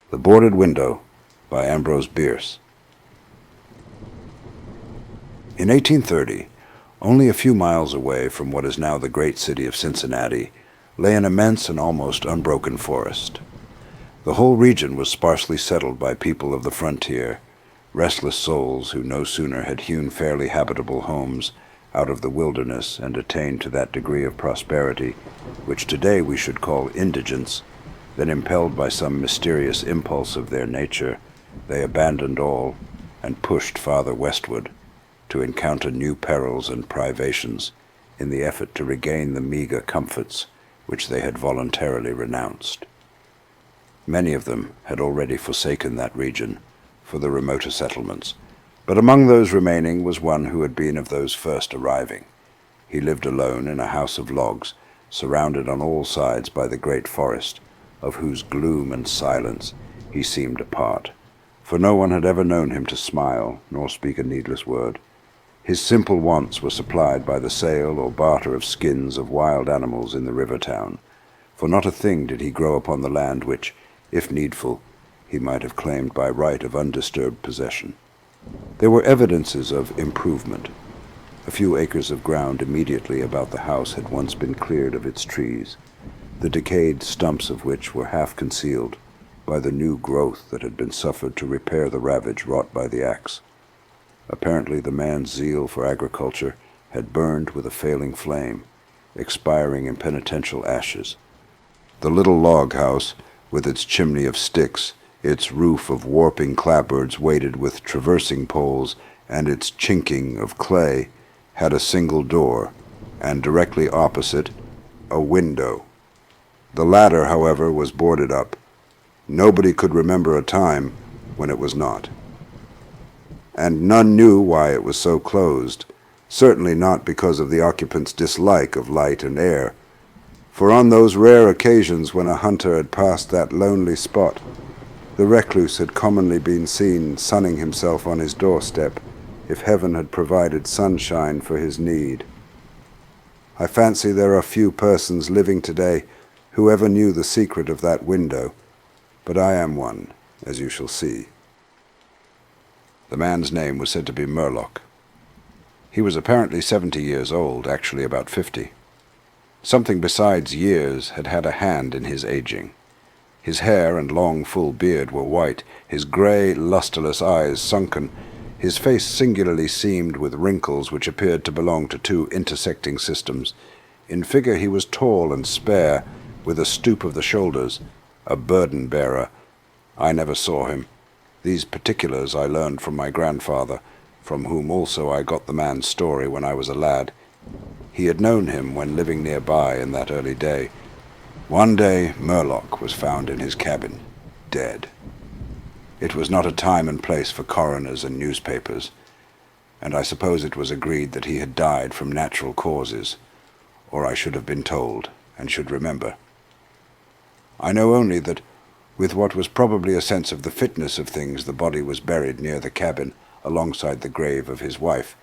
The Boarded Window by Ambrose Bierce. In 1830, only a few miles away from what is now the great city of Cincinnati, lay an immense and almost unbroken forest. The whole region was sparsely settled by people of the frontier, restless souls who no sooner had hewn fairly habitable homes out of the wilderness and attained to that degree of prosperity which today we should call indigence, then impelled by some mysterious impulse of their nature, they abandoned all and pushed farther westward to encounter new perils and privations in the effort to regain the meager comforts which they had voluntarily renounced. Many of them had already forsaken that region for the remoter settlements, but among those remaining was one who had been of those first arriving. He lived alone in a house of logs, surrounded on all sides by the great forest, of whose gloom and silence he seemed a part, for no one had ever known him to smile nor speak a needless word. His simple wants were supplied by the sale or barter of skins of wild animals in the river town, for not a thing did he grow upon the land which, if needful, he might have claimed by right of undisturbed possession. There were evidences of improvement. A few acres of ground immediately about the house had once been cleared of its trees, the decayed stumps of which were half concealed by the new growth that had been suffered to repair the ravage wrought by the axe. Apparently the man's zeal for agriculture had burned with a failing flame, expiring in penitential ashes. The little log house, with its chimney of sticks, its roof of warping clapboards weighted with traversing poles, and its chinking of clay, had a single door, and directly opposite, a window. The latter, however, was boarded up. Nobody could remember a time when it was not. And none knew why it was so closed, certainly not because of the occupant's dislike of light and air, for on those rare occasions when a hunter had passed that lonely spot, the recluse had commonly been seen sunning himself on his doorstep, if heaven had provided sunshine for his need. I fancy there are few persons living today who ever knew the secret of that window, but I am one, as you shall see. The man's name was said to be Murlock. He was apparently 70 years old, actually about 50. Something besides years had had a hand in his aging. His hair and long, full beard were white, his grey, lustreless eyes sunken, his face singularly seamed with wrinkles which appeared to belong to two intersecting systems. In figure he was tall and spare, with a stoop of the shoulders, a burden-bearer. I never saw him. These particulars I learned from my grandfather, from whom also I got the man's story when I was a lad. He had known him when living nearby in that early day. One day Murlock was found in his cabin, dead. It was not a time and place for coroners and newspapers, and I suppose it was agreed that he had died from natural causes, or I should have been told, and should remember. I know only that, with what was probably a sense of the fitness of things, the body was buried near the cabin, alongside the grave of his wife,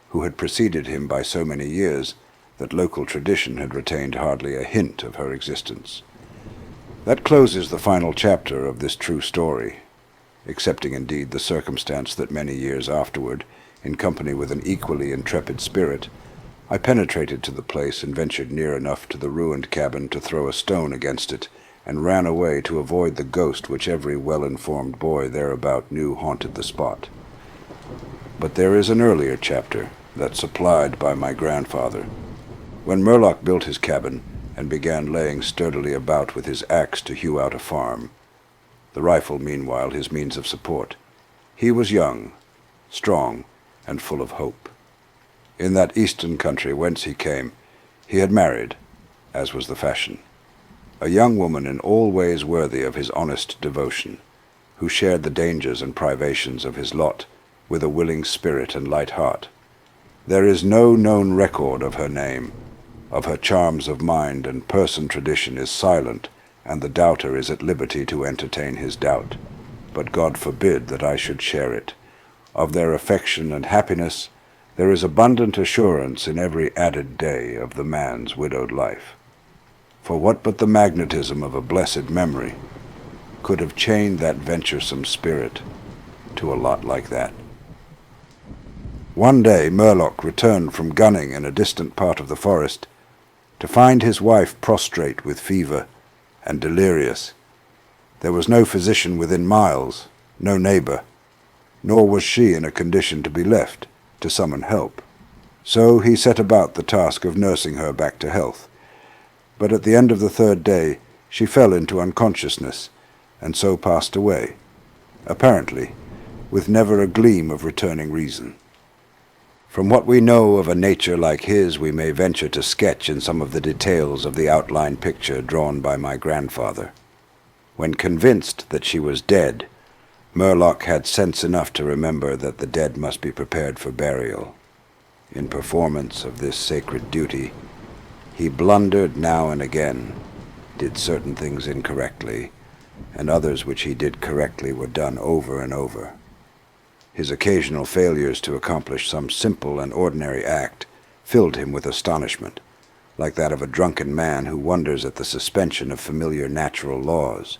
who had preceded him by so many years that local tradition had retained hardly a hint of her existence. That closes the final chapter of this true story, excepting indeed the circumstance that many years afterward, in company with an equally intrepid spirit, I penetrated to the place and ventured near enough to the ruined cabin to throw a stone against it, and ran away to avoid the ghost which every well-informed boy thereabout knew haunted the spot. But there is an earlier chapter, that supplied by my grandfather. When Murlock built his cabin and began laying sturdily about with his axe to hew out a farm, the rifle meanwhile his means of support, he was young, strong, and full of hope. In that eastern country whence he came, he had married, as was the fashion, a young woman in all ways worthy of his honest devotion, who shared the dangers and privations of his lot with a willing spirit and light heart. There is no known record of her name. Of her charms of mind and person tradition is silent, and the doubter is at liberty to entertain his doubt. But God forbid that I should share it. Of their affection and happiness there is abundant assurance in every added day of the man's widowed life. For what but the magnetism of a blessed memory could have chained that venturesome spirit to a lot like that. One day Murlock returned from gunning in a distant part of the forest to find his wife prostrate with fever and delirious. There was no physician within miles, no neighbor, nor was she in a condition to be left to summon help. So he set about the task of nursing her back to health. But at the end of the third day, she fell into unconsciousness, and so passed away, apparently, with never a gleam of returning reason. From what we know of a nature like his, we may venture to sketch in some of the details of the outline picture drawn by my grandfather. When convinced that she was dead, Murlock had sense enough to remember that the dead must be prepared for burial. In performance of this sacred duty, he blundered now and again, did certain things incorrectly, and others which he did correctly were done over and over. His occasional failures to accomplish some simple and ordinary act filled him with astonishment, like that of a drunken man who wonders at the suspension of familiar natural laws.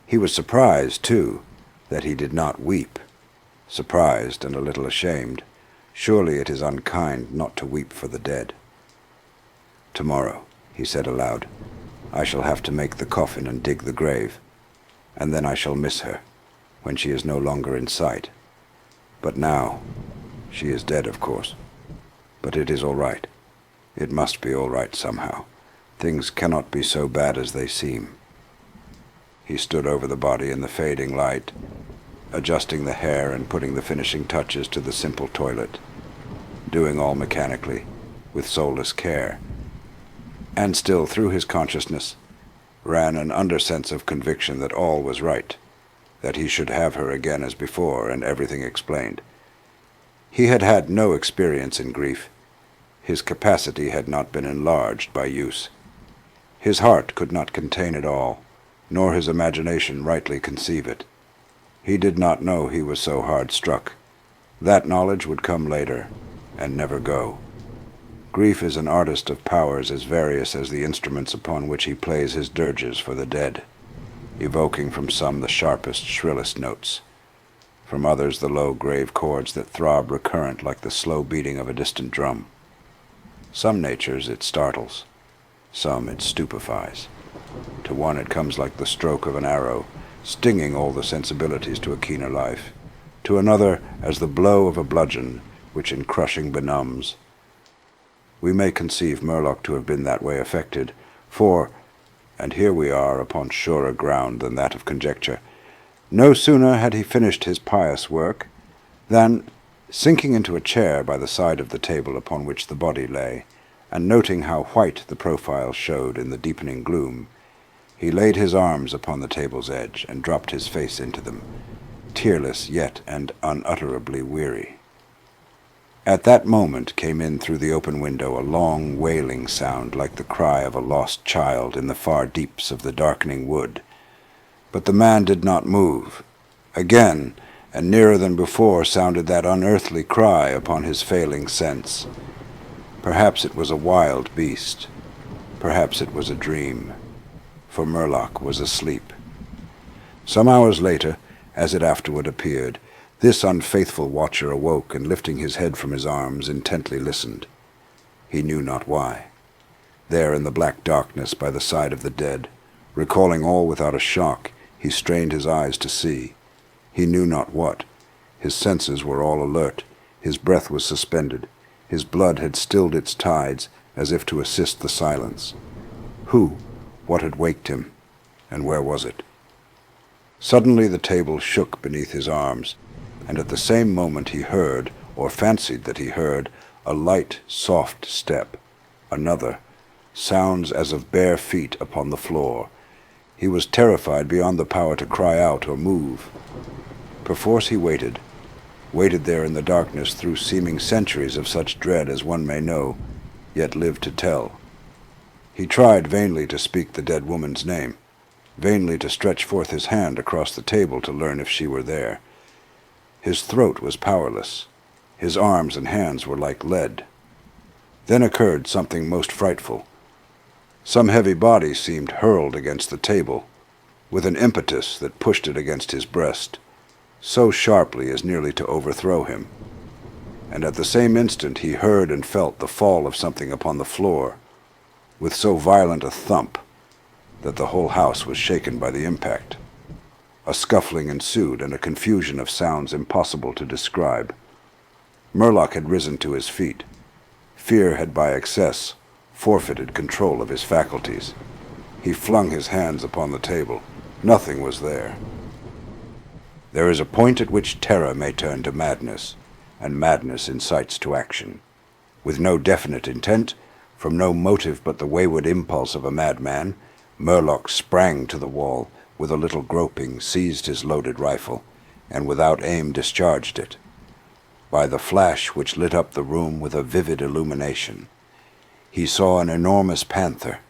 He was surprised, too, that he did not weep, surprised and a little ashamed. Surely it is unkind not to weep for the dead. "Tomorrow," he said aloud, "I shall have to make the coffin and dig the grave, and then I shall miss her, when she is no longer in sight. But now, she is dead, of course. But it is all right. It must be all right somehow. Things cannot be so bad as they seem." He stood over the body in the fading light, adjusting the hair and putting the finishing touches to the simple toilet, doing all mechanically, with soulless care. And still, through his consciousness, ran an undersense of conviction that all was right, that he should have her again as before, and everything explained. He had had no experience in grief. His capacity had not been enlarged by use. His heart could not contain it all, nor his imagination rightly conceive it. He did not know he was so hard struck. That knowledge would come later, and never go. Grief is an artist of powers as various as the instruments upon which he plays his dirges for the dead, evoking from some the sharpest, shrillest notes, from others the low, grave chords that throb recurrent like the slow beating of a distant drum. Some natures it startles, some it stupefies. To one it comes like the stroke of an arrow, stinging all the sensibilities to a keener life. To another, as the blow of a bludgeon, which in crushing benumbs. We may conceive Murlock to have been that way affected, for, and here we are upon surer ground than that of conjecture, no sooner had he finished his pious work, than, sinking into a chair by the side of the table upon which the body lay, and noting how white the profile showed in the deepening gloom, he laid his arms upon the table's edge and dropped his face into them, tearless yet and unutterably weary. At that moment came in through the open window a long wailing sound like the cry of a lost child in the far deeps of the darkening wood. But the man did not move. Again, and nearer than before, sounded that unearthly cry upon his failing sense. Perhaps it was a wild beast. Perhaps it was a dream. For Murlock was asleep. Some hours later, as it afterward appeared, this unfaithful watcher awoke and, lifting his head from his arms, intently listened. He knew not why. There in the black darkness by the side of the dead, recalling all without a shock, he strained his eyes to see. He knew not what. His senses were all alert. His breath was suspended. His blood had stilled its tides, as if to assist the silence. Who? What had waked him? And where was it? Suddenly the table shook beneath his arms, and at the same moment he heard, or fancied that he heard, a light, soft step. Another. Sounds as of bare feet upon the floor. He was terrified beyond the power to cry out or move. Perforce he waited there in the darkness through seeming centuries of such dread as one may know, yet live to tell. He tried vainly to speak the dead woman's name, vainly to stretch forth his hand across the table to learn if she were there. His throat was powerless. His arms and hands were like lead. Then occurred something most frightful. Some heavy body seemed hurled against the table. with an impetus that pushed it against his breast, so sharply as nearly to overthrow him. And at the same instant he heard and felt the fall of something upon the floor, with so violent a thump that the whole house was shaken by the impact. A scuffling ensued and a confusion of sounds impossible to describe. Murlock had risen to his feet. Fear had by excess forfeited control of his faculties. He flung his hands upon the table. Nothing was there. There is a point at which terror may turn to madness, and madness incites to action. With no definite intent, from no motive but the wayward impulse of a madman, Murlock sprang to the wall, with a little groping seized his loaded rifle, and without aim discharged it. By the flash which lit up the room with a vivid illumination, he saw an enormous panther,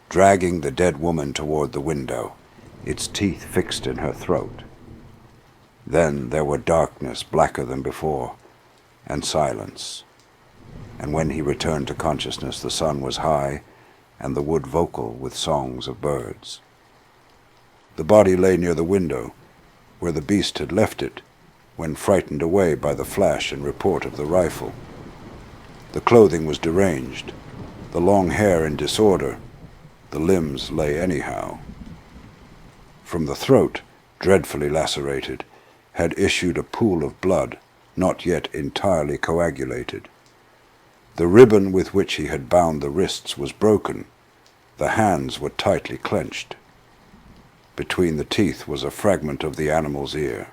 dragging the dead woman toward the window, its teeth fixed in her throat. Then there were darkness blacker than before, and silence. And when he returned to consciousness, the sun was high, and the wood vocal with songs of birds. The body lay near the window, where the beast had left it, when frightened away by the flash and report of the rifle. The clothing was deranged, the long hair in disorder, the limbs lay anyhow. From the throat, dreadfully lacerated, had issued a pool of blood, not yet entirely coagulated. The ribbon with which he had bound the wrists was broken. The hands were tightly clenched. Between the teeth was a fragment of the animal's ear.